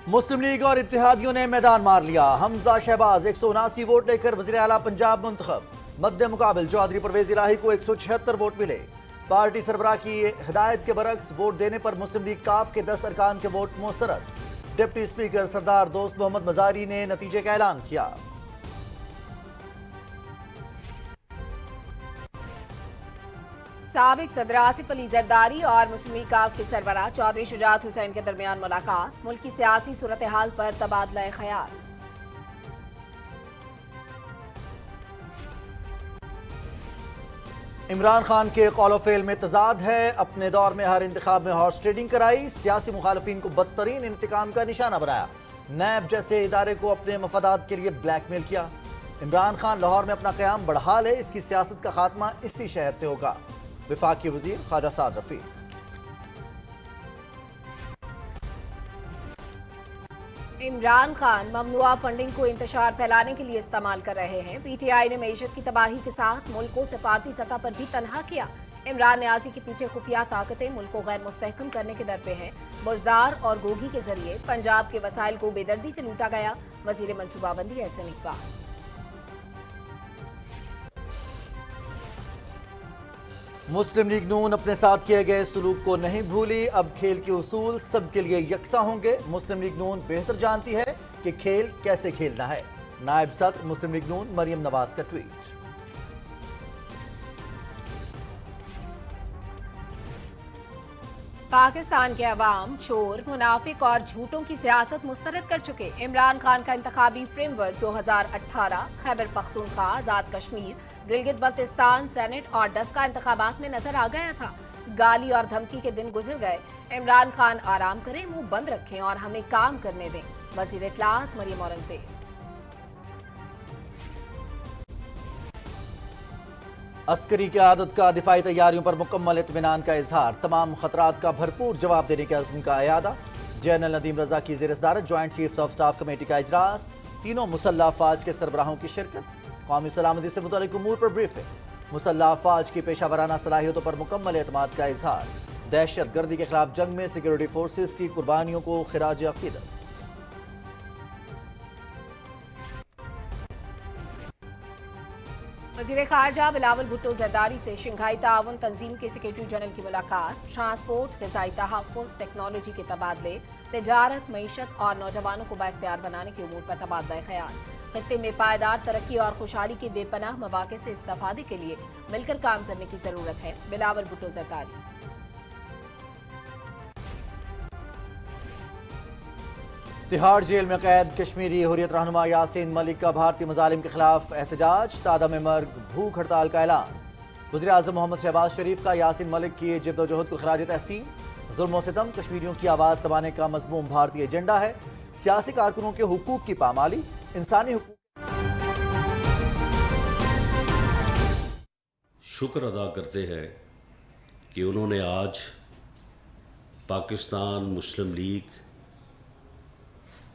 مسلم league اور اتحادیوں نے میدان مار لیا۔ حمزہ شہباز 179 ووٹ لے کر وزیر اعلیٰ پنجاب منتخب۔ مد مقابل چودھری پرویز الہی کو 176 ووٹ ملے۔ پارٹی سربراہ کی ہدایت کے برعکس ووٹ دینے پر مسلم لیگ کاف کے 10 ارکان کے ووٹ مسترد۔ ڈپٹی اسپیکر سردار دوست محمد مزاری نے نتیجے کا اعلان کیا۔ سابق صدر آصف علی زرداری اور مسلم لیگ کاف کے سربراہ چودھری شجاعت حسین کے درمیان ملاقات۔ ملک کی سیاسی صورتحال پر تبادلہ خیال۔ عمران خان کے قول و فعل میں تضاد ہے۔ اپنے دور میں ہر انتخاب میں ہارس ٹریڈنگ کرائی، سیاسی مخالفین کو بدترین انتقام کا نشانہ بنایا، نیب جیسے ادارے کو اپنے مفادات کے لیے بلیک میل کیا۔ عمران خان لاہور میں اپنا قیام بڑھا لے، اس کی سیاست کا خاتمہ اسی شہر سے ہوگا۔ وفاقی وزیر خواجہ سعد رفیق۔ عمران خان ممنوعہ فنڈنگ کو انتشار پھیلانے کے لیے استعمال کر رہے ہیں۔ پی ٹی آئی نے معیشت کی تباہی کے ساتھ ملک کو سفارتی سطح پر بھی تنہا کیا۔ عمران نیازی کے پیچھے خفیہ طاقتیں ملک کو غیر مستحکم کرنے کے در پہ ہیں۔ بزدار اور گوگھی کے ذریعے پنجاب کے وسائل کو بے دردی سے لوٹا گیا۔ وزیر منصوبہ بندی احسن اقبال۔ مسلم لیگ نون اپنے ساتھ کیے گئے سلوک کو نہیں بھولی، اب کھیل کے اصول سب کے لیے یکساں ہوں گے۔ مسلم لیگ نون بہتر جانتی ہے کہ کھیل کیسے کھیلنا ہے۔ نائب صدر مسلم لیگ نون مریم نواز کا ٹویٹ۔ پاکستان کے عوام چور، منافق اور جھوٹوں کی سیاست مسترد کر چکے۔ عمران خان کا انتخابی frame work 2018 Khyber Pakhtunkhwa, Azad Kashmir, Gilgit Baltistan, Saint اور ڈسکا انتخابات میں نظر آ گیا تھا۔ گالی اور دھمکی کے دن گزر گئے۔ عمران خان آرام کریں، منہ بند رکھیں اور ہمیں کام کرنے دیں۔ وزیر اطلاعات مریم اورنگزیب۔ عسکری قیادت کا دفاعی تیاریوں پر مکمل اطمینان کا اظہار، تمام خطرات کا بھرپور جواب دینے کے عزم کا اعادہ۔ جنرل ندیم رضا کی زیر صدارت joint chiefs of staff committee کا اجلاس، تینوں مسلح افواج کے سربراہوں کی شرکت۔ قومی سلامتی سے متعلق امور پر بریفنگ۔ مسلح افواج کی پیشہ ورانہ صلاحیتوں پر مکمل اعتماد کا اظہار۔ دہشت گردی کے خلاف جنگ میں سیکورٹی فورسز کی قربانیوں کو خراج عقیدت۔ وزیر خارجہ بلاول بھٹو زرداری سے شنگھائی تعاون تنظیم کے سیکریٹری جنرل کی ملاقات۔ ٹرانسپورٹ، غذائی تحفظ، ٹیکنالوجی کے تبادلے، تجارت، معیشت اور نوجوانوں کو بااختیار بنانے کے امور پر تبادلہ خیال۔ خطے میں پائیدار ترقی اور خوشحالی کے بے پناہ مواقع سے استفادے کے لیے مل کر کام کرنے کی ضرورت ہے، بلاول بھٹو زرداری۔ تہاڑ جیل میں قید کشمیری حریت رہنما یاسین ملک کا بھارتی مظالم کے خلاف احتجاج، تعدم مرگ بھوک ہڑتال کا اعلان۔ وزیر اعظم محمد شہباز شریف کا یاسین ملک کی جد و جہد کو خراج تحسین۔ ظلم و ستم، کشمیریوں کی آواز دبانے کا مضموم بھارتی ایجنڈا ہے۔ سیاسی کارکنوں کے حقوق کی پامالی، انسانی حقوق۔ شکر ادا کرتے ہیں کہ انہوں نے آج پاکستان مسلم لیگ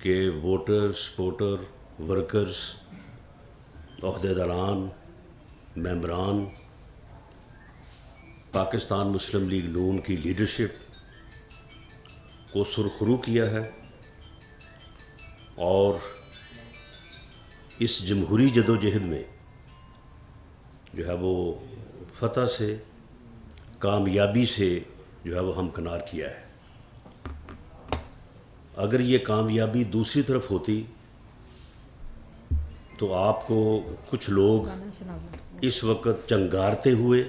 کے ووٹر، سپورٹر، ورکرز، عہدیداران، ممبران، پاکستان مسلم لیگ نون کی لیڈرشپ کو سرخرو کیا ہے اور اس جمہوری جدوجہد میں جو ہے وہ فتح سے، کامیابی سے جو ہے وہ ہمکنار کیا ہے۔ اگر یہ کامیابی دوسری طرف ہوتی تو آپ کو کچھ لوگ اس وقت چنگارتے ہوئے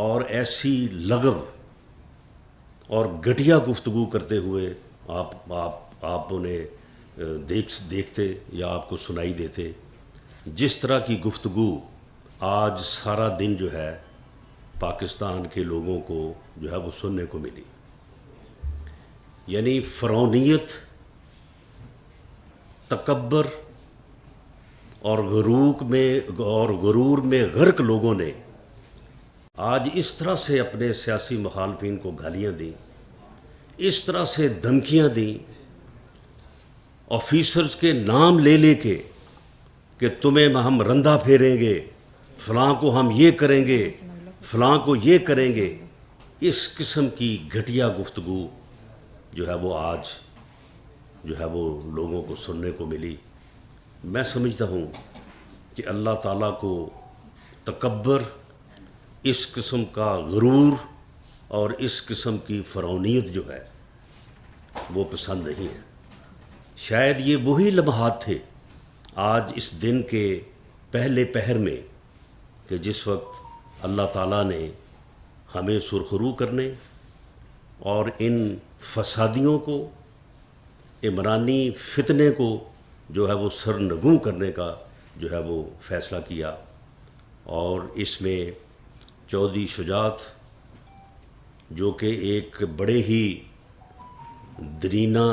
اور ایسی لغو اور گھٹیا گفتگو کرتے ہوئے آپ انہیں دیکھتے یا آپ کو سنائی دیتے۔ جس طرح کی گفتگو آج سارا دن جو ہے پاکستان کے لوگوں کو جو ہے وہ سننے کو ملی، یعنی فرعونیت، تکبر اور غرور میں غرق لوگوں نے آج اس طرح سے اپنے سیاسی مخالفین کو گالیاں دیں، اس طرح سے دھمکیاں دیں، آفیسرز کے نام لے لے کے کہ تمہیں ہم رندہ پھیریں گے، فلاں کو ہم یہ کریں گے، فلاں کو یہ کریں گے۔ اس قسم کی گھٹیا گفتگو جو ہے وہ آج جو ہے وہ لوگوں کو سننے کو ملی. میں سمجھتا ہوں کہ اللہ تعالیٰ کو تکبر، اس قسم کا غرور اور اس قسم کی فرعونیت جو ہے وہ پسند نہیں ہے. شاید یہ وہی لمحات تھے آج اس دن کے پہلے پہر میں کہ جس وقت اللہ تعالیٰ نے ہمیں سرخرو کرنے اور ان فسادیوں کو، عمرانی فتنے کو جو ہے وہ سرنگوں کرنے کا جو ہے وہ فیصلہ کیا. اور اس میں چودھری شجاعت جو کہ ایک بڑے ہی درینہ،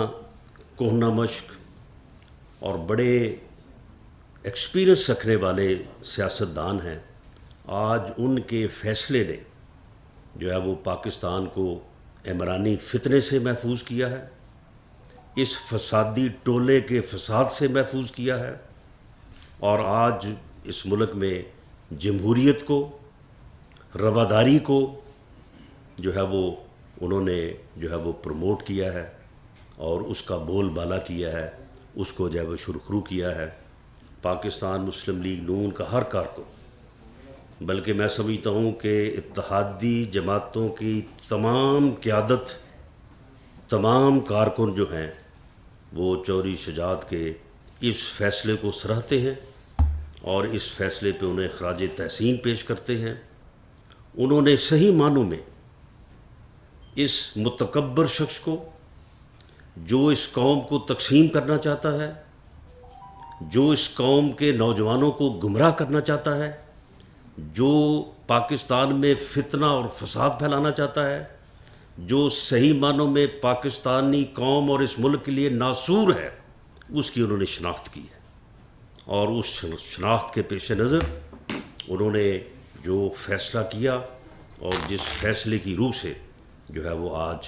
کہنہ مشق اور بڑے ایکسپیرئنس رکھنے والے سیاستدان ہیں، آج ان کے فیصلے نے جو ہے وہ پاکستان کو عمرانی فتنے سے محفوظ کیا ہے، اس فسادی ٹولے کے فساد سے محفوظ کیا ہے، اور آج اس ملک میں جمہوریت کو، رواداری کو جو ہے وہ انہوں نے جو ہے وہ پروموٹ کیا ہے اور اس کا بول بالا کیا ہے، اس کو جو ہے وہ شروع کیا ہے. پاکستان مسلم لیگ نون کا ہر کارکن، بلکہ میں سمجھتا ہوں کہ اتحادی جماعتوں کی تمام قیادت، تمام کارکن جو ہیں وہ چودھری شجاعت کے اس فیصلے کو سراہتے ہیں اور اس فیصلے پہ انہیں خراج تحسین پیش کرتے ہیں. انہوں نے صحیح معنوں میں اس متکبر شخص کو، جو اس قوم کو تقسیم کرنا چاہتا ہے، جو اس قوم کے نوجوانوں کو گمراہ کرنا چاہتا ہے، جو پاکستان میں فتنہ اور فساد پھیلانا چاہتا ہے، جو صحیح معنوں میں پاکستانی قوم اور اس ملک کے لیے ناسور ہے، اس کی انہوں نے شناخت کی ہے. اور اس شناخت کے پیش نظر انہوں نے جو فیصلہ کیا اور جس فیصلے کی روح سے جو ہے وہ آج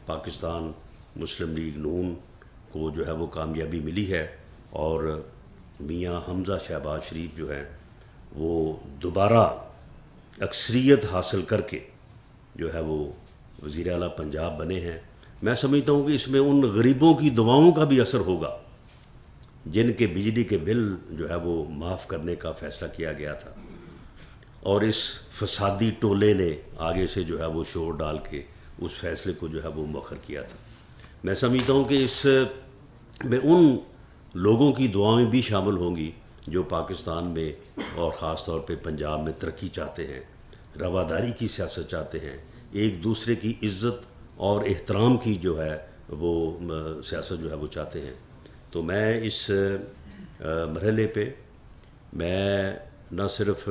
پاکستان مسلم لیگ نون کو جو ہے وہ کامیابی ملی ہے، اور میاں حمزہ شہباز شریف جو ہیں وہ دوبارہ اکثریت حاصل کر کے جو ہے وہ وزیر اعلیٰ پنجاب بنے ہیں. میں سمجھتا ہوں کہ اس میں ان غریبوں کی دعاؤں کا بھی اثر ہوگا جن کے بجلی کے بل جو ہے وہ معاف کرنے کا فیصلہ کیا گیا تھا، اور اس فسادی ٹولے نے آگے سے جو ہے وہ شور ڈال کے اس فیصلے کو جو ہے وہ مؤخر کیا تھا. میں سمجھتا ہوں کہ اس میں ان لوگوں کی دعائیں بھی شامل ہوں گی جو پاکستان میں اور خاص طور پہ پنجاب میں ترقی چاہتے ہیں، رواداری کی سیاست چاہتے ہیں، ایک دوسرے کی عزت اور احترام کی جو ہے وہ سیاست جو ہے وہ چاہتے ہیں. تو میں اس مرحلے پہ میں نہ صرف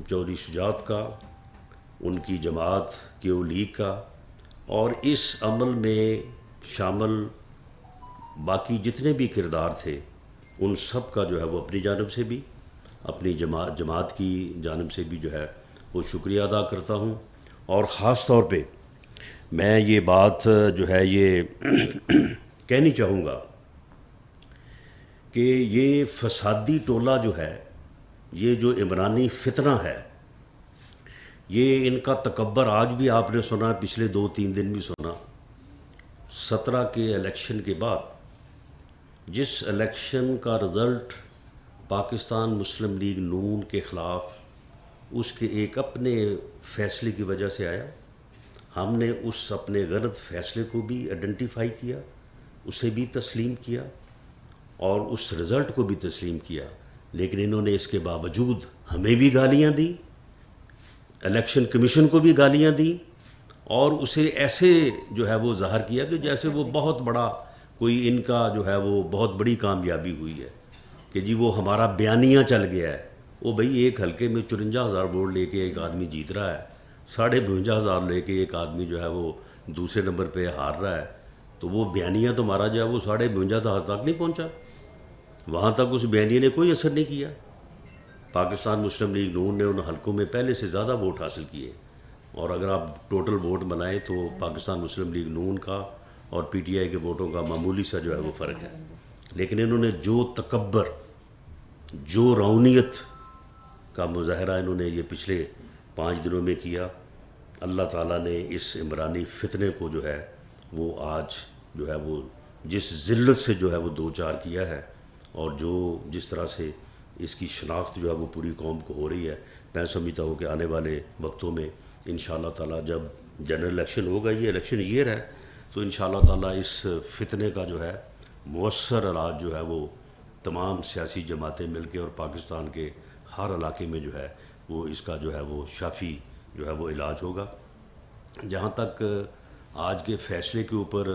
چودھری شجاعت کا، ان کی جماعت کیو لیگ کا، اور اس عمل میں شامل باقی جتنے بھی کردار تھے ان سب کا جو ہے وہ اپنی جانب سے بھی، اپنی جماعت کی جانب سے بھی جو ہے وہ شکریہ ادا کرتا ہوں. اور خاص طور پہ میں یہ بات جو ہے یہ کہنی چاہوں گا کہ یہ فسادی ٹولہ جو ہے، یہ جو عمرانی فتنہ ہے، یہ ان کا تکبر آج بھی آپ نے سنا، پچھلے 2-3 دن بھی سنا. 17 کے الیکشن کے بعد جس الیکشن کا رزلٹ پاکستان مسلم لیگ نون کے خلاف اس کے ایک اپنے فیصلے کی وجہ سے آیا، ہم نے اس اپنے غلط فیصلے کو بھی آئیڈینٹیفائی کیا، اسے بھی تسلیم کیا اور اس رزلٹ کو بھی تسلیم کیا. لیکن انہوں نے اس کے باوجود ہمیں بھی گالیاں دیں، الیکشن کمیشن کو بھی گالیاں دیں، اور اسے ایسے جو ہے وہ ظاہر کیا کہ جیسے وہ بہت بڑا کوئی ان کا جو ہے وہ بہت بڑی کامیابی ہوئی ہے کہ جی وہ ہمارا بیانیہ چل گیا ہے. وہ بھئی ایک حلقے میں 54,000 ووٹ لے کے ایک آدمی جیت رہا ہے، 52,500 لے کے ایک آدمی جو ہے وہ دوسرے نمبر پہ ہار رہا ہے، تو وہ بیانیہ تو ہمارا جو ہے وہ 52,500 تک نہیں پہنچا، وہاں تک اس بیانیہ نے کوئی اثر نہیں کیا. پاکستان مسلم لیگ نون نے ان حلقوں میں پہلے سے زیادہ ووٹ حاصل کیے، اور اگر آپ ٹوٹل ووٹ بنائیں تو پاکستان مسلم لیگ نون کا اور پی ٹی آئی کے ووٹوں کا معمولی سا جو ہے وہ فرق ہے. لیکن انہوں نے جو تکبر، جو رونیت کا مظاہرہ انہوں نے یہ پچھلے 5 دنوں میں کیا، اللہ تعالیٰ نے اس عمرانی فتنے کو جو ہے وہ آج جو ہے وہ جس ذلت سے جو ہے وہ دو چار کیا ہے، اور جو جس طرح سے اس کی شناخت جو ہے وہ پوری قوم کو ہو رہی ہے، میں سمجھتا ہوں کہ آنے والے وقتوں میں انشاءاللہ تعالیٰ جب جنرل الیکشن ہوگا، یہ الیکشن ایئر ہے، تو انشاءاللہ تعالیٰ اس فتنے کا جو ہے مؤثر علاج جو ہے وہ تمام سیاسی جماعتیں مل کے اور پاکستان کے ہر علاقے میں جو ہے وہ اس کا جو ہے وہ شافی جو ہے وہ علاج ہوگا۔ جہاں تک آج کے فیصلے کے اوپر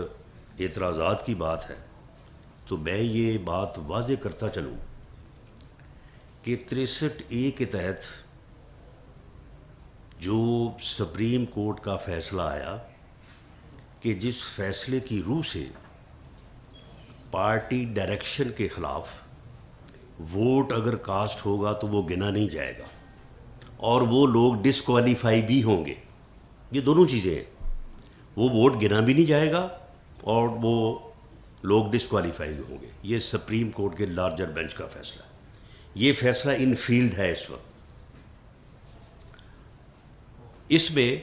اعتراضات کی بات ہے، تو میں یہ بات واضح کرتا چلوں کہ 63A کے تحت جو سپریم کورٹ کا فیصلہ آیا کہ جس فیصلے کی روح سے پارٹی ڈائریکشن کے خلاف ووٹ اگر کاسٹ ہوگا تو وہ گنا نہیں جائے گا، اور وہ لوگ ڈسکوالیفائی بھی ہوں گے، یہ دونوں چیزیں ہیں، وہ ووٹ گنا بھی نہیں جائے گا اور وہ لوگ ڈسکوالیفائی بھی ہوں گے۔ یہ سپریم کورٹ کے لارجر بینچ کا فیصلہ ہے، یہ فیصلہ ان فیلڈ ہے اس وقت۔ اس میں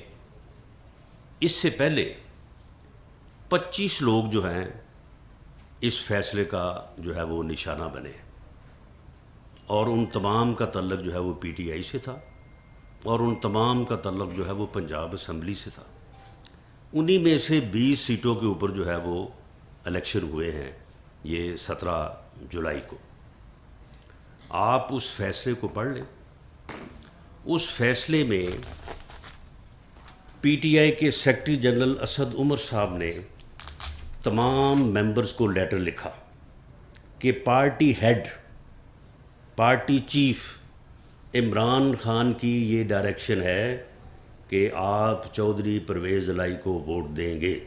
اس سے پہلے 25 لوگ جو ہیں اس فیصلے کا جو ہے وہ نشانہ بنے، اور ان تمام کا تعلق جو ہے وہ پی ٹی آئی سے تھا، اور ان تمام کا تعلق جو ہے وہ پنجاب اسمبلی سے تھا۔ انہی میں سے 20 سیٹوں کے اوپر جو ہے وہ الیکشن ہوئے ہیں یہ 17 جولائی کو۔ آپ اس فیصلے کو پڑھ لیں۔ اس فیصلے میں پی ٹی آئی کے سیکرٹری جنرل اسد عمر صاحب نے تمام ممبرز کو لیٹر لکھا کہ party head, party chief Imran Khan کی یہ ڈائریکشن ہے کہ آپ چودھری پرویز الہی کو ووٹ دیں گے،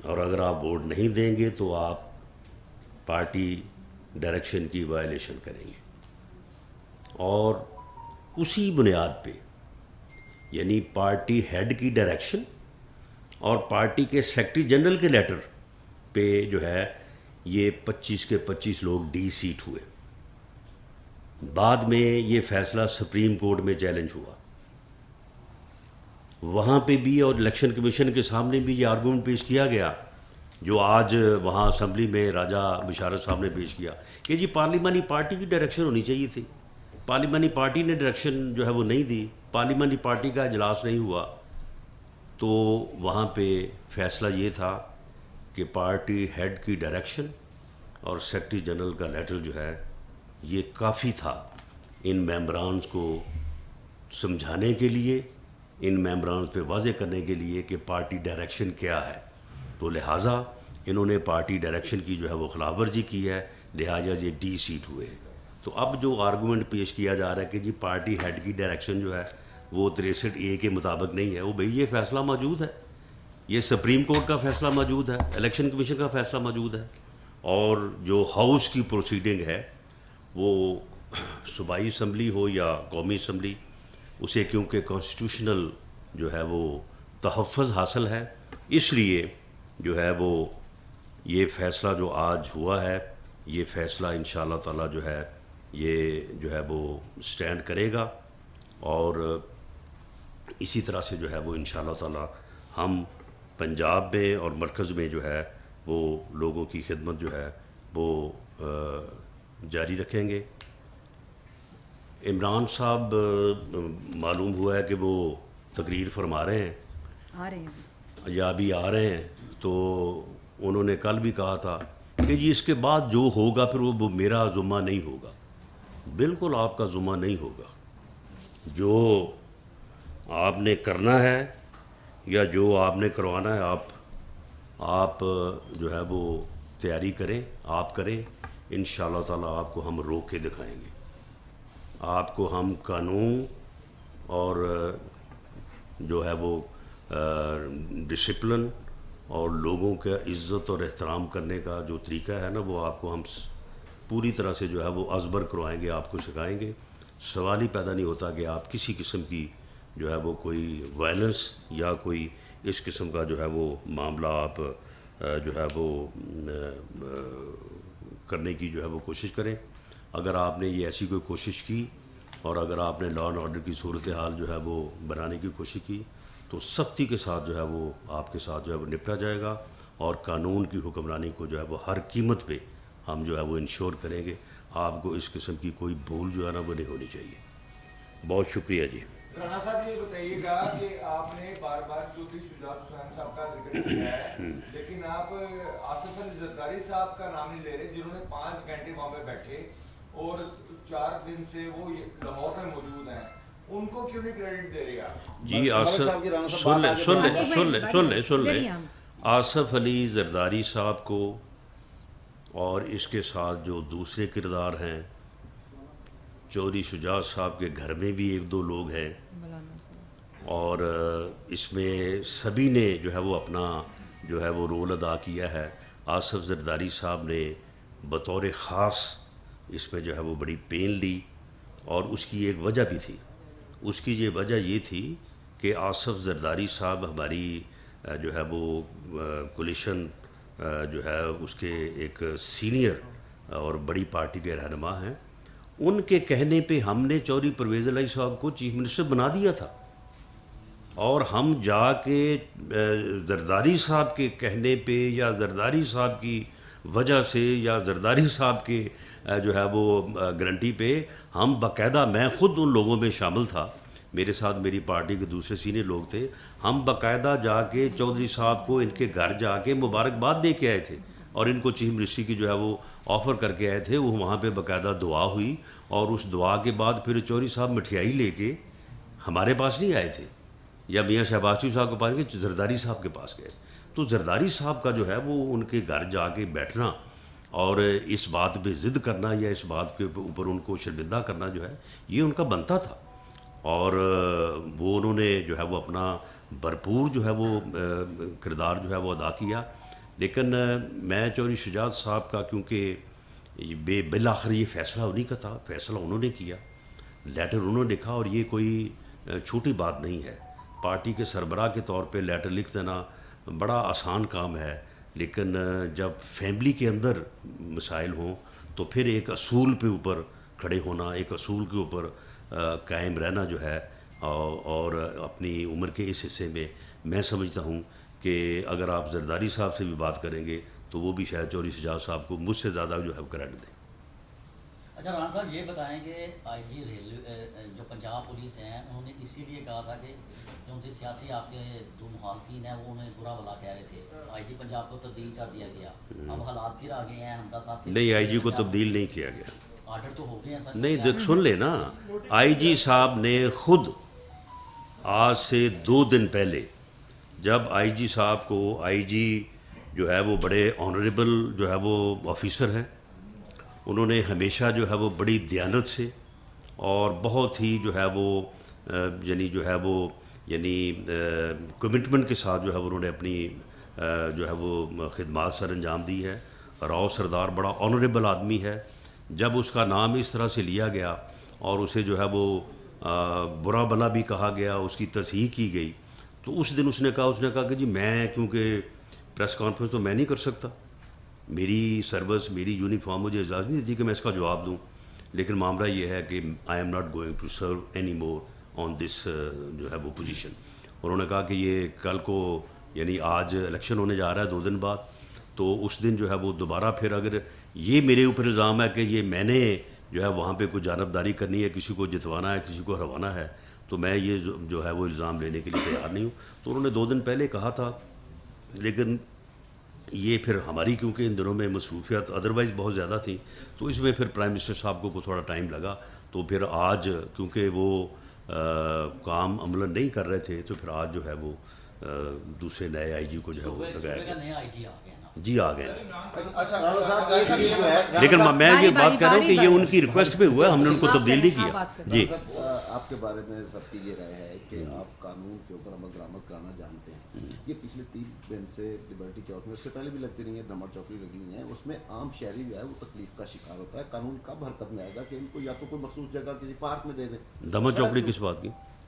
اور اگر آپ ووٹ نہیں دیں گے تو آپ پارٹی ڈائریکشن کی وائلیشن کریں گے۔ اور اسی بنیاد پہ، یعنی پارٹی ہیڈ کی ڈائریکشن اور پارٹی کے سیکرٹری جنرل کے لیٹر پہ جو ہے یہ 25 کے 25 لوگ ڈی سیٹ ہوئے۔ بعد میں یہ فیصلہ سپریم کورٹ میں چیلنج ہوا، وہاں پہ بھی اور الیکشن کمیشن کے سامنے بھی یہ آرگومنٹ پیش کیا گیا، جو آج وہاں اسمبلی میں راجہ بشارت صاحب نے پیش کیا کہ جی پارلیمانی پارٹی کی ڈائریکشن ہونی چاہیے تھی، پارلیمانی پارٹی نے ڈائریکشن جو ہے وہ نہیں دی، پارلیمانی پارٹی کا اجلاس نہیں ہوا۔ تو وہاں پہ فیصلہ یہ تھا کہ پارٹی ہیڈ کی ڈائریکشن اور سیکرٹری جنرل کا لیٹر جو ہے یہ کافی تھا ان ممبرانز کو سمجھانے کے لیے، ان ممبرانز پہ واضح کرنے کے لیے کہ پارٹی ڈائریکشن کیا ہے۔ تو لہٰذا انہوں نے پارٹی ڈائریکشن کی جو ہے وہ خلاف ورزی کی ہے، لہٰذا یہ ڈی سیٹ ہوئے۔ تو اب جو آرگومنٹ پیش کیا جا رہا ہے کہ جی پارٹی ہیڈ کی ڈائریکشن جو ہے وہ 63A کے مطابق نہیں ہے، وہ بھئی یہ فیصلہ موجود ہے، یہ سپریم کورٹ کا فیصلہ موجود ہے، الیکشن کمیشن کا فیصلہ موجود ہے، اور جو ہاؤس کی پروسیڈنگ ہے وہ صوبائی اسمبلی ہو یا قومی اسمبلی، اسے کیونکہ کانسٹیٹیوشنل جو ہے وہ تحفظ حاصل ہے، اس لیے جو ہے وہ یہ فیصلہ جو آج ہوا ہے، یہ فیصلہ انشاءاللہ تعالیٰ جو ہے یہ جو ہے وہ سٹینڈ کرے گا، اور اسی طرح سے جو ہے وہ انشاءاللہ تعالیٰ ہم پنجاب میں اور مرکز میں جو ہے وہ لوگوں کی خدمت جو ہے وہ جاری رکھیں گے۔ عمران صاحب معلوم ہوا ہے کہ وہ تقریر فرما رہے ہیں، آ رہے ہیں یا ابھی آ رہے ہیں، تو انہوں نے کل بھی کہا تھا کہ جی اس کے بعد جو ہوگا پھر وہ میرا ذمہ نہیں ہوگا۔ بالکل آپ کا ذمہ نہیں ہوگا، جو آپ نے کرنا ہے یا جو آپ نے کروانا ہے آپ جو ہے وہ تیاری کریں، آپ کریں، انشاءاللہ تعالیٰ آپ کو ہم روک کے دکھائیں گے، آپ کو ہم قانون اور جو ہے وہ ڈسپلن اور لوگوں کا عزت اور احترام کرنے کا جو طریقہ ہے نا، وہ آپ کو ہم پوری طرح سے جو ہے وہ ازبر کروائیں گے، آپ کو سکھائیں گے۔ سوال ہی پیدا نہیں ہوتا کہ آپ کسی قسم کی جو ہے وہ کوئی وائلنس یا کوئی اس قسم کا جو ہے وہ معاملہ آپ جو ہے وہ کرنے کی جو ہے وہ کوشش کریں۔ اگر آپ نے یہ ایسی کوئی کوشش کی اور اگر آپ نے لا اینڈ آرڈر کی صورتحال جو ہے وہ بنانے کی کوشش کی تو سختی کے ساتھ جو ہے وہ آپ کے ساتھ جو ہے وہ نپٹا جائے گا، اور قانون کی حکمرانی کو جو ہے وہ ہر قیمت پہ ہم جو ہے وہ انشور کریں گے۔ آپ کو اس قسم کی کوئی بھول جو ہے نا وہ نہیں ہونی چاہیے۔ بہت شکریہ جی۔ رانا صاحب یہ بتائیے گا کہ آپ نے بار بار چودھری شجاعت حسین صاحب کا ذکر کیا ہے، لیکن آپ آصف علی زرداری صاحب کا نام نہیں لے رہے، جنہوں نے 5 گھنٹے وہاں پہ بیٹھے اور 4 دن سے وہ لاہور میں موجود ہیں، ان کو کیوں نہیں کریڈٹ دے رہے آپ؟ جی آصف سن لیں آصف علی زرداری صاحب کو اور اس کے ساتھ جو دوسرے کردار ہیں، چودھری شجاعت صاحب کے گھر میں بھی 1-2 لوگ ہیں، اور اس میں سبھی نے جو ہے وہ اپنا جو ہے وہ رول ادا کیا ہے۔ آصف زرداری صاحب نے بطور خاص اس میں جو ہے وہ بڑی پین لی، اور اس کی ایک وجہ بھی تھی۔ اس کی یہ وجہ یہ تھی کہ آصف زرداری صاحب ہماری جو ہے وہ کولیشن جو ہے اس کے ایک سینئر اور بڑی پارٹی کے رہنما ہیں۔ ان کے کہنے پہ ہم نے چودھری پرویز الہی صاحب کو چیف منسٹر بنا دیا تھا، اور ہم جا کے زرداری صاحب کے کہنے پہ یا زرداری صاحب کی وجہ سے یا زرداری صاحب کے جو ہے وہ گارنٹی پہ ہم باقاعدہ، میں خود ان لوگوں میں شامل تھا، میرے ساتھ میری پارٹی کے دوسرے سینئر لوگ تھے، ہم باقاعدہ جا کے چودھری صاحب کو ان کے گھر جا کے مبارکباد دے کے آئے تھے، اور ان کو چیف منسٹری کی جو ہے وہ آفر کر کے آئے تھے۔ وہ وہاں پہ باقاعدہ دعا ہوئی، اور اس دعا کے بعد پھر چودھری صاحب مٹھائی لے کے ہمارے پاس نہیں آئے تھے یا میاں شہباز شریف صاحب کے پاس گئے، زرداری صاحب کے پاس گئے۔ تو زرداری صاحب کا جو ہے وہ ان کے گھر جا کے بیٹھنا اور اس بات پہ ضد کرنا یا اس بات کے اوپر ان کو شرمندہ کرنا جو ہے یہ ان کا بنتا تھا، اور وہ انہوں نے جو ہے وہ اپنا بھرپور جو ہے وہ کردار جو ہے وہ ادا کیا۔ لیکن میں چودھری شجاعت صاحب کا، کیونکہ بالآخر یہ فیصلہ انہی کا تھا، فیصلہ انہوں نے کیا، لیٹر انہوں نے لکھا، اور یہ کوئی چھوٹی بات نہیں ہے۔ پارٹی کے سربراہ کے طور پہ لیٹر لکھ دینا بڑا آسان کام ہے، لیکن جب فیملی کے اندر مسائل ہوں تو پھر ایک اصول پہ اوپر کھڑے ہونا، ایک اصول کے اوپر قائم رہنا جو ہے، اور اپنی عمر کے اس حصے میں سمجھتا ہوں کہ اگر آپ زرداری صاحب سے بھی بات کریں گے تو وہ بھی شاید چودھری شجاعت صاحب کو مجھ سے زیادہ جو ہے کریڈٹ دیں۔ اچھا رانا صاحب یہ بتائیں کہ آئی جی ریلوے جو پنجاب پولیس ہیں، انہوں نے اسی لیے کہا تھا کہ جو ان سے سیاسی آپ کے 2 مخالفین ہیں وہ انہیں برا بھلا کہہ رہے تھے، آئی جی پنجاب کو تبدیل کر دیا گیا، اب حالات پھر آ گئے ہیں، حمزہ صاحب کے نہیں، آئی جی کو تبدیل نہیں کیا گیا۔ آرڈر تو ہو گئے ہیں سر۔ نہیں سن لے نا، آئی جی صاحب نے خود آج سے 2 دن پہلے، جب آئی جی صاحب کو، آئی جی جو ہے وہ بڑے آنریبل جو ہے وہ آفیسر ہیں، انہوں نے ہمیشہ جو ہے وہ بڑی دیانت سے اور بہت ہی جو ہے وہ کمٹمنٹ کے ساتھ جو ہے انہوں نے اپنی جو ہے وہ خدمات سر انجام دی ہے۔ راؤ سردار بڑا آنریبل آدمی ہے، جب اس کا نام اس طرح سے لیا گیا اور اسے جو ہے وہ برا بلا بھی کہا گیا، اس کی تصحیح کی گئی، تو اس دن اس نے کہا کہ جی میں، کیونکہ پریس کانفرنس تو میں نہیں کر سکتا، میری سروس، میری یونیفارم مجھے اجازت نہیں دیتی کہ میں اس کا جواب دوں، لیکن معاملہ یہ ہے کہ I am not going to serve any more on this جو ہے وہ پوزیشن۔ انہوں نے کہا کہ یہ کل کو، یعنی آج الیکشن ہونے جا رہا ہے 2 دن بعد، تو اس دن جو ہے وہ دوبارہ پھر اگر یہ میرے اوپر الزام ہے کہ یہ میں نے جو ہے وہاں پہ کوئی جانبداری کرنی ہے، کسی کو جتوانا ہے، کسی کو ہروانا ہے، تو میں یہ جو ہے وہ الزام لینے کے لیے تیار نہیں ہوں۔ تو انہوں نے 2 دن پہلے کہا تھا، لیکن یہ پھر ہماری کیونکہ ان دنوں میں مصروفیات ادروائز بہت زیادہ تھیں، تو اس میں پھر پرائم منسٹر صاحب کو تھوڑا ٹائم لگا، تو پھر آج کیونکہ وہ کام عملاً نہیں کر رہے تھے، تو پھر آج جو ہے وہ دوسرے نئے آئی جی کو جو ہے وہ لگایا گیا۔ جی آ گئے، لیکن میں یہ بات کہہ رہا ہوں کہ یہ ان کی ریکویسٹ پہ ہوا ہے، ہم نے ان کو تبدیل نہیں کیا۔ جی آپ کے بارے میں سب کی یہ رائے ہے کہ آپ قانون کے اوپر عمل درآمد کرانا جانتے ہیں، یہ پچھلے 3 دن سے لبرٹی چوک میں، اس سے پہلے بھی لگتی رہی ہیں، دمڑ چوکی لگی ہوئی ہیں، اس میں عام شہری جو ہے وہ تکلیف کا شکار ہوتا ہے۔ قانون کب حرکت میں آئے گا کہ ان کو یا تو کوئی مخصوص جگہ کسی پارک میں دے دیں؟ دمن چوکڑی کس بات کی؟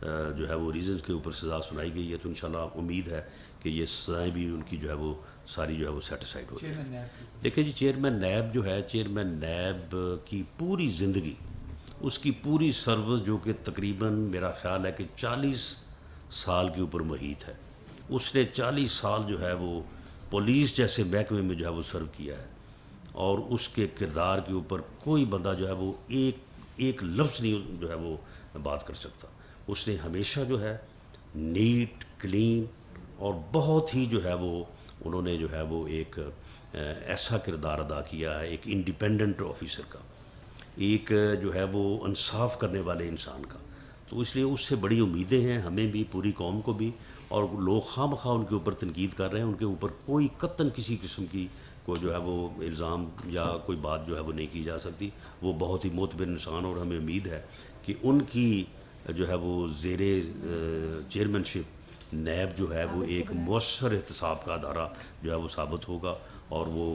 جو ہے وہ ریزنز کے اوپر سزا سنائی گئی ہے، تو انشاءاللہ امید ہے کہ یہ سزائیں بھی ان کی جو ہے وہ ساری جو ہے وہ سیٹسفائڈ ہو جائیں۔ دیکھیں جی، چیئرمین نیب جو ہے، چیئرمین نیب کی پوری زندگی، اس کی پوری سروس جو کہ تقریباً میرا خیال ہے کہ 40 سال کے اوپر محیط ہے، اس نے 40 سال جو ہے وہ پولیس جیسے محکمے میں جو ہے وہ سرو کیا ہے، اور اس کے کردار کے اوپر کوئی بندہ جو ہے وہ ایک لفظ نہیں جو ہے وہ بات کر سکتا۔ اس نے ہمیشہ جو ہے نیٹ، کلین اور بہت ہی جو ہے وہ انہوں نے جو ہے وہ ایک ایسا کردار ادا کیا ہے، ایک انڈیپینڈنٹ آفیسر کا، ایک جو ہے وہ انصاف کرنے والے انسان کا۔ تو اس لیے اس سے بڑی امیدیں ہیں ہمیں بھی، پوری قوم کو بھی، اور لوگ خواہ مخواہ ان کے اوپر تنقید کر رہے ہیں، ان کے اوپر کوئی قطعاً کسی قسم کی کوئی جو ہے وہ الزام یا کوئی بات جو ہے وہ نہیں کی جا سکتی۔ وہ بہت ہی معتبر انسان، اور ہمیں امید ہے کہ ان کی جو ہے وہ زیر چیئرمین شپ نیب جو ہے وہ ایک مؤثر احتساب کا ادارہ جو ہے وہ ثابت ہوگا، اور وہ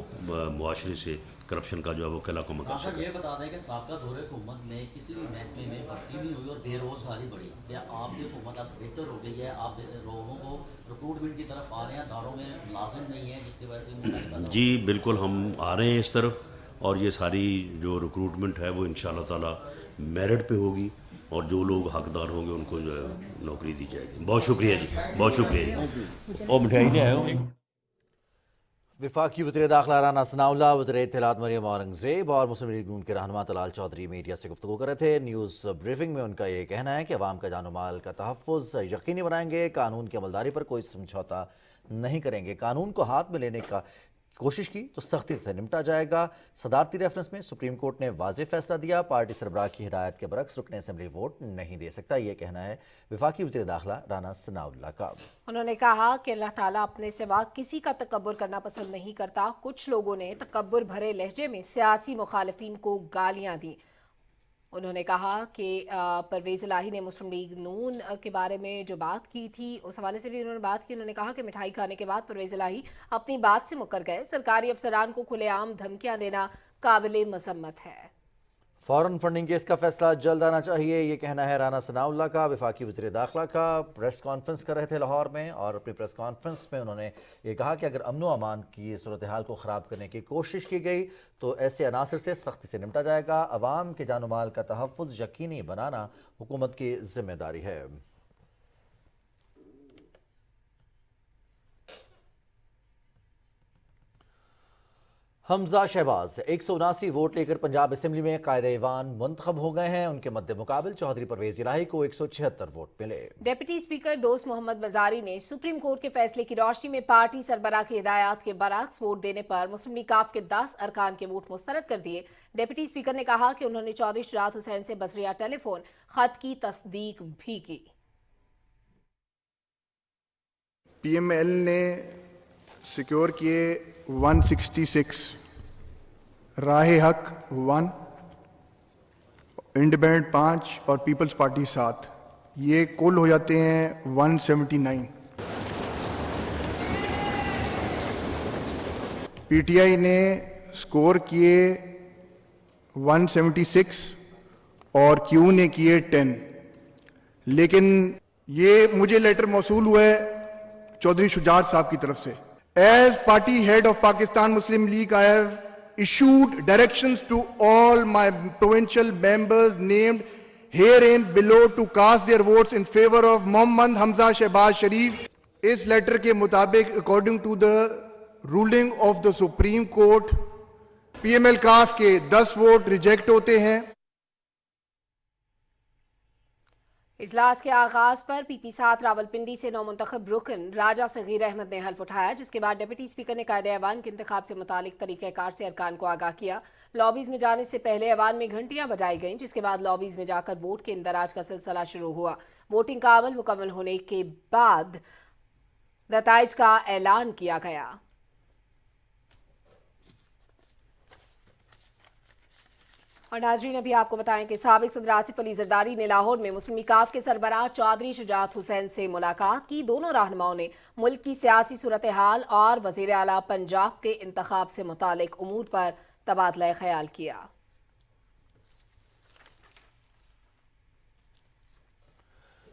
معاشرے سے کرپشن کا جو ہے وہ قلعہ کو مکا صاحب سکے۔ یہ بتا دیں کہ سابقہ دور حکومت میں کسی بھی محکمے میں بھرتی نہیں ہوئی اور بے روزگاری بڑھی، کیا آپ کی حکومت اب بہتر ہو گئی ہے؟ آپ لوگوں کو ریکروٹمنٹ کی طرف آ رہے ہیں، اداروں میں ملازم نہیں ہیں، جس کی وجہ سے مسائل پیدا ہو رہے ہیں؟ جی بالکل، ہم آ رہے ہیں اس طرف، اور یہ ساری جو ریکروٹمنٹ ہے وہ انشاءاللہ تعالی میرٹ پہ ہوگی، اور جو لوگ حقدار ہوں گے ان کو جو ہے نوکری دی جائے گی۔ بہت شکریہ جی، بہت شکریہ جی۔ اور مٹھائی دے آئے ہو؟ وفاقی وزیر داخلہ رانا ثناء اللہ، وزیر اطلاعات مریم اورنگزیب اور مسلم لیگ نون کے رہنما طلال چودھری میڈیا سے گفتگو کر رہے تھے۔ نیوز بریفنگ میں ان کا یہ کہنا ہے کہ عوام کا جان و مال کا تحفظ یقینی بنائیں گے، قانون کی عملداری پر کوئی سمجھوتا نہیں کریں گے، قانون کو ہاتھ میں لینے کا کوشش کی تو سختی سے نمٹا جائے گا۔ صدارتی ریفرنس میں سپریم کورٹ نے واضح فیصلہ دیا، پارٹی سربراہ کی ہدایت کے برعکس رکن اسمبلی ووٹ نہیں دے سکتا، یہ کہنا ہے وفاقی وزیر داخلہ رانا ثناء اللہ کا۔ انہوں نے کہا کہ اللہ تعالیٰ اپنے سوا کسی کا تکبر کرنا پسند نہیں کرتا۔ کچھ لوگوں نے تکبر بھرے لہجے میں سیاسی مخالفین کو گالیاں دیں۔ انہوں نے کہا کہ پرویز الہی نے مسلم لیگ نون کے بارے میں جو بات کی تھی اس حوالے سے بھی انہوں نے بات کی۔ انہوں نے کہا کہ مٹھائی کھانے کے بعد پرویز الہی اپنی بات سے مکر گئے، سرکاری افسران کو کھلے عام دھمکیاں دینا قابل مذمت ہے۔ فوراً فنڈنگ کیس کا فیصلہ جلد آنا چاہیے، یہ کہنا ہے رانا ثناء اللہ کا۔ وفاقی وزیر داخلہ کا پریس کانفرنس کر رہے تھے لاہور میں، اور اپنی پریس کانفرنس میں انہوں نے یہ کہا کہ اگر امن و امان کی صورتحال کو خراب کرنے کی کوشش کی گئی تو ایسے عناصر سے سختی سے نمٹا جائے گا۔ عوام کے جان و مال کا تحفظ یقینی بنانا حکومت کی ذمہ داری ہے۔ حمزہ شہباز 179 ووٹ لے کر پنجاب اسمبلی میں قائد ایوان منتخب ہو گئے ہیں، ان کے مد مقابل چودھری پرویز الہی کو 176 ووٹ ملے۔ ڈپٹی اسپیکر دوست محمد مزاری نے سپریم کورٹ کے فیصلے کی روشنی میں پارٹی سربراہ کی ہدایات کے برعکس ووٹ دینے پر مسلم لیگ کاف کے 10 ارکان کے ووٹ مسترد کر دیے۔ ڈپٹی اسپیکر نے کہا کہ انہوں نے چودھری شجاعت حسین سے بذریعہ ٹیلی فون خط کی تصدیق بھی کی۔ پی ایم ایل نے سیکیور کیے 166، راہ حق 1، انڈیپینڈنٹ 5 اور پیپلز پارٹی 7، یہ کل ہو جاتے ہیں 179۔ پی ٹی آئی نے سکور کیے 176 اور کیو نے کیے 10، لیکن یہ مجھے لیٹر موصول ہوا ہے چودھری شجاعت صاحب کی طرف سے۔ As party head of Pakistan Muslim League, I have issued directions to all my provincial members named herein below to cast their votes in favor of Mohammad Hamza Shehbaz Sharif. Us letter کے مطابق according to the ruling of the Supreme Court, P M L کاف کے 10 vote reject ہوتے ہیں۔ اجلاس کے آغاز پر پی پی 7 راولپنڈی سے نو منتخب رکن راجہ صغیر احمد نے حلف اٹھایا، جس کے بعد ڈپٹی اسپیکر نے قائد ایوان کے انتخاب سے متعلق طریقہ کار سے ارکان کو آگاہ کیا۔ لابیز میں جانے سے پہلے ایوان میں گھنٹیاں بجائی گئیں، جس کے بعد لابیز میں جا کر ووٹ کے اندراج کا سلسلہ شروع ہوا۔ ووٹنگ کا عمل مکمل ہونے کے بعد نتائج کا اعلان کیا گیا۔ اور ناظرین ابھی آپ کو بتائیں کہ سابق صدر آصف علی زرداری نے لاہور میں مسلم لیگ کاف کے سربراہ چودھری شجاعت حسین سے ملاقات کی۔ دونوں رہنماؤں نے ملک کی سیاسی صورتحال اور وزیر اعلیٰ پنجاب کے انتخاب سے متعلق امور پر تبادلہ خیال کیا۔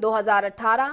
2018